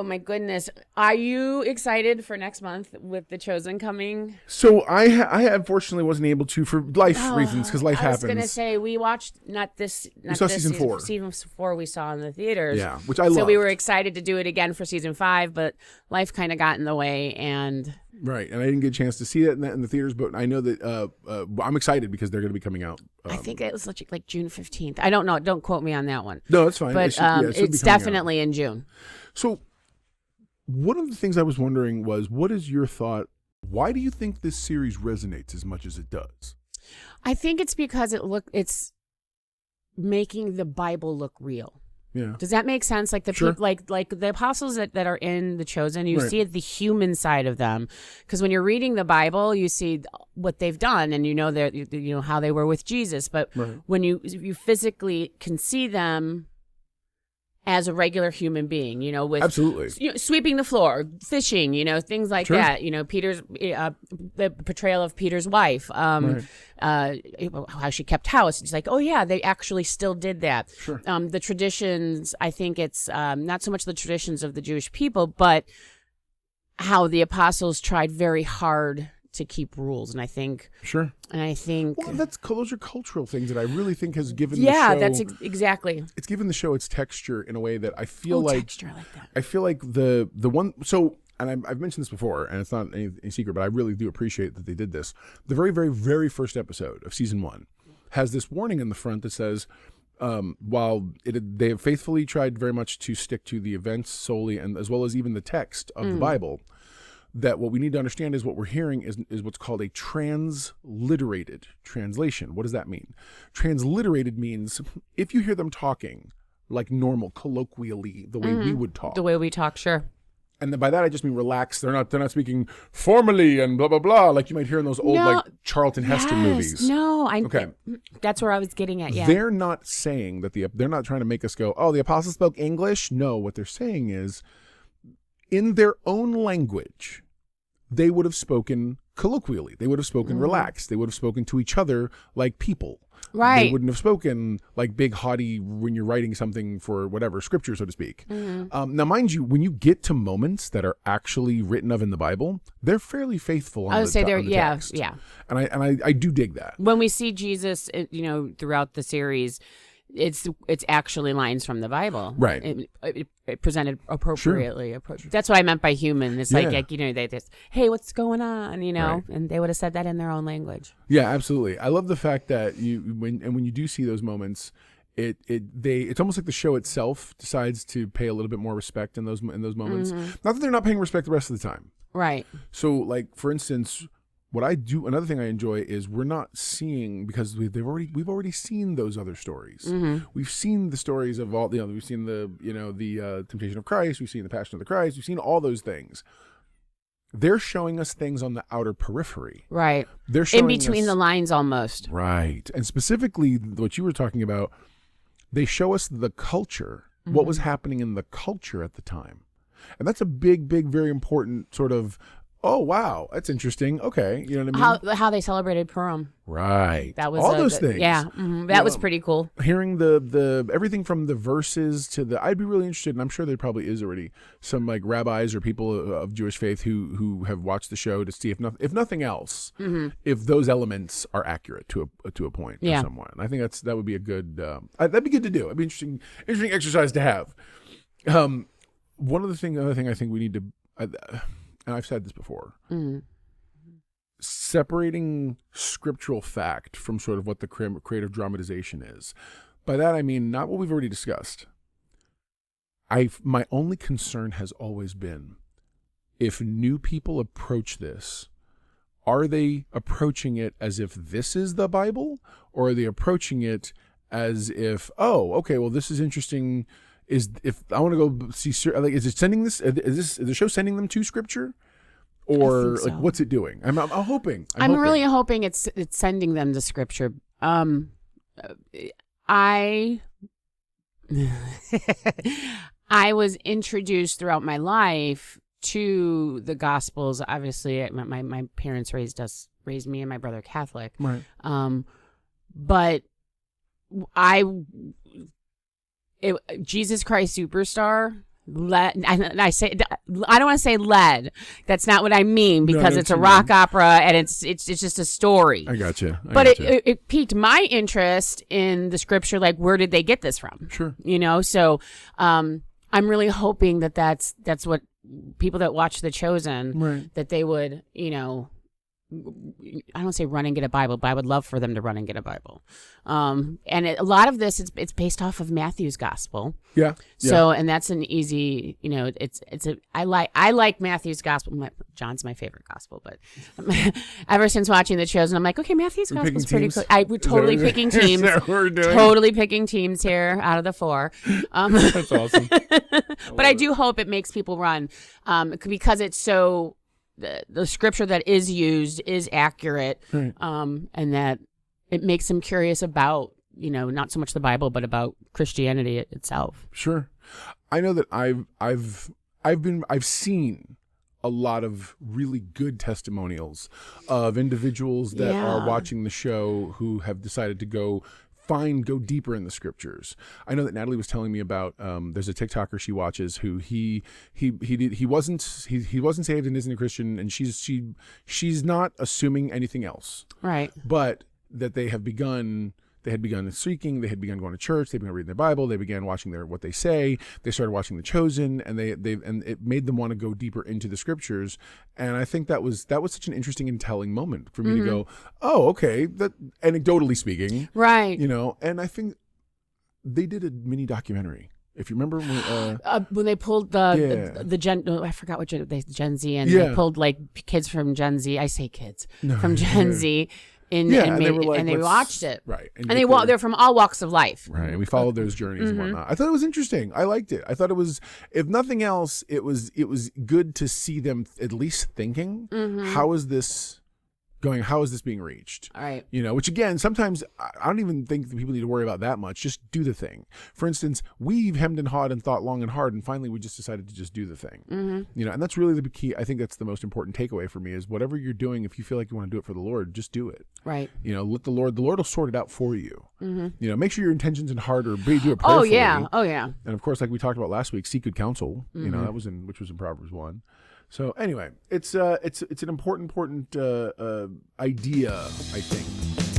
Oh my goodness. Are you excited for next month with The Chosen coming? So I unfortunately wasn't able to for life reasons, because life happens. I was going to say, we watched We saw season 4. Season 4 we saw in the theaters. Yeah, which I loved. So we were excited to do it again for season 5, but life kind of got in the way, and... Right, and I didn't get a chance to see that in the theaters, but I know that I'm excited because they're going to be coming out. I think it was like June 15th. I don't know. Don't quote me on that one. No, that's fine. But it's definitely in June. So one of the things I was wondering was, what is your thought? Why do you think this series resonates as much as it does? I think it's because it's making the Bible look real. Yeah. Does that make sense? Like Sure. like the apostles that are in The Chosen, you Right. see the human side of them. Because when you're reading the Bible, you see what they've done, and you know how they were with Jesus. But Right. when you physically can see them as a regular human being, with Absolutely. Sweeping the floor, fishing, things like Sure. that. Peter's the portrayal of Peter's wife, Right. how she kept house. It's like, oh yeah, they actually still did that. Sure. The traditions, I think it's not so much the traditions of the Jewish people, but how the apostles tried very hard to keep rules, and I think Sure. well, those are cultural things that I really think has given the yeah, show, that's exactly. It's given the show its texture in a way that I feel Texture, I like that. I feel like the one, so, and I've mentioned this before, and it's not any secret, but I really do appreciate that they did this. The very, very, very first episode of season 1 has this warning in the front that says, while they have faithfully tried very much to stick to the events solely, and as well as even the text of the Bible, that what we need to understand is what we're hearing is what's called a transliterated translation. What does that mean? Transliterated means if you hear them talking like normal, colloquially, the way we would talk. The way we talk, sure. And then by that I just mean relaxed. They're not speaking formally and blah blah blah like you might hear in those old like Charlton Heston movies. No, Okay. That's where I was getting at. Yeah, They're not saying that they're not trying to make us go, oh, the apostles spoke English. No, what they're saying is, in their own language, they would have spoken colloquially. They would have spoken relaxed. They would have spoken to each other like people. Right. They wouldn't have spoken like big, haughty when you're writing something for whatever, scripture, so to speak. Now, mind you, when you get to moments that are actually written of in the Bible, they're fairly faithful on the text. Yeah. And I do dig that. When we see Jesus, throughout the series, it's actually lines from the Bible, Right. It presented appropriately. That's what I meant by human. It's like they just, hey, what's going on, Right. and they would have said that in their own language. Yeah, absolutely. I love the fact that when you do see those moments, it's almost like the show itself decides to pay a little bit more respect in those moments. Not that they're not paying respect the rest of the time. Right. So, like, for instance, what I do, another thing I enjoy is we're not seeing, because we've already seen those other stories. We've seen the stories of all, we've seen the temptation of Christ, we've seen the passion of the Christ, we've seen all those things. They're showing us things on the outer periphery. Right. They're showing in between the lines almost. Right. And specifically what you were talking about, they show us the culture, what was happening in the culture at the time. And that's a big, big, very important sort of, oh, wow, that's interesting. Okay. You know what I mean? How they celebrated Purim. Right. That was all those things. Yeah. That was pretty cool. Hearing the everything from the verses to I'd be really interested, and I'm sure there probably is already some like rabbis or people of Jewish faith who have watched the show to see if nothing else, if those elements are accurate to a point or somewhat. And I think that would be a good, that'd be good to do. It'd be interesting exercise to have. Other thing I think we need to, and I've said this before, separating scriptural fact from sort of what the creative dramatization is. By that I mean not what we've already discussed. My only concern has always been, if new people approach this, are they approaching it as if this is the Bible, or are they approaching it as if, oh, okay, well, this is interesting. If I want to go see, like, is it sending this? Is the show sending them to scripture, or so. Like what's it doing? I'm hoping. I'm really hoping it's sending them to scripture. I was introduced throughout my life to the Gospels. Obviously, my parents raised me and my brother Catholic. Right. But Jesus Christ Superstar, lead. And I say, I don't want to say lead. That's not what I mean, because it's a rock opera and it's just a story. I got you. But it piqued my interest in the scripture. Like, where did they get this from? Sure. So I'm really hoping that's what people that watch The Chosen, right, that they would, I don't say run and get a Bible, but I would love for them to run and get a Bible. And a lot of this, it's based off of Matthew's gospel. Yeah. So, and that's an easy, I like Matthew's gospel. John's my favorite gospel, but ever since watching The Chosen, I'm like, okay, Matthew's gospel is pretty cool. We're totally picking teams. Totally picking teams here out of the 4. That's awesome. But I do hope it makes people run, because it's so, the scripture that is used is accurate, right, and that it makes them curious about, not so much the Bible, but about Christianity itself. Sure. I know that I've seen a lot of really good testimonials of individuals that are watching the show who have decided to go deeper in the scriptures. I know that Natalie was telling me about there's a TikToker she watches who he wasn't saved and isn't a Christian, and she's not assuming anything else. Right. But that they had begun seeking, they had begun going to church, they began reading their Bible, they began watching what they say, they started watching The Chosen, and and it made them want to go deeper into the scriptures. And I think that was such an interesting and telling moment for me to go, oh, okay, that, anecdotally speaking, right, and I think they did a mini documentary. If you remember when they pulled the Gen, I forgot what Gen Z, and they pulled like kids from Gen Z. I say kids from Gen Z. And they watched it. Right. And they're from all walks of life. Right. And we followed those journeys and whatnot. I thought it was interesting. I liked it. I thought it was, if nothing else, it was good to see them at least thinking, how is this going, how is this being reached? All right. Which again, sometimes I don't even think that people need to worry about that much. Just do the thing. For instance, we've hemmed and hawed and thought long and hard, and finally we just decided to just do the thing. And that's really the key. I think that's the most important takeaway for me is whatever you're doing, if you feel like you want to do it for the Lord, just do it. Right. Let the Lord will sort it out for you. Make sure your intentions and heart are, do it prayerfully. Oh yeah. And of course, like we talked about last week, seek good counsel, that was which was in Proverbs 1. So anyway, it's an important idea, I think.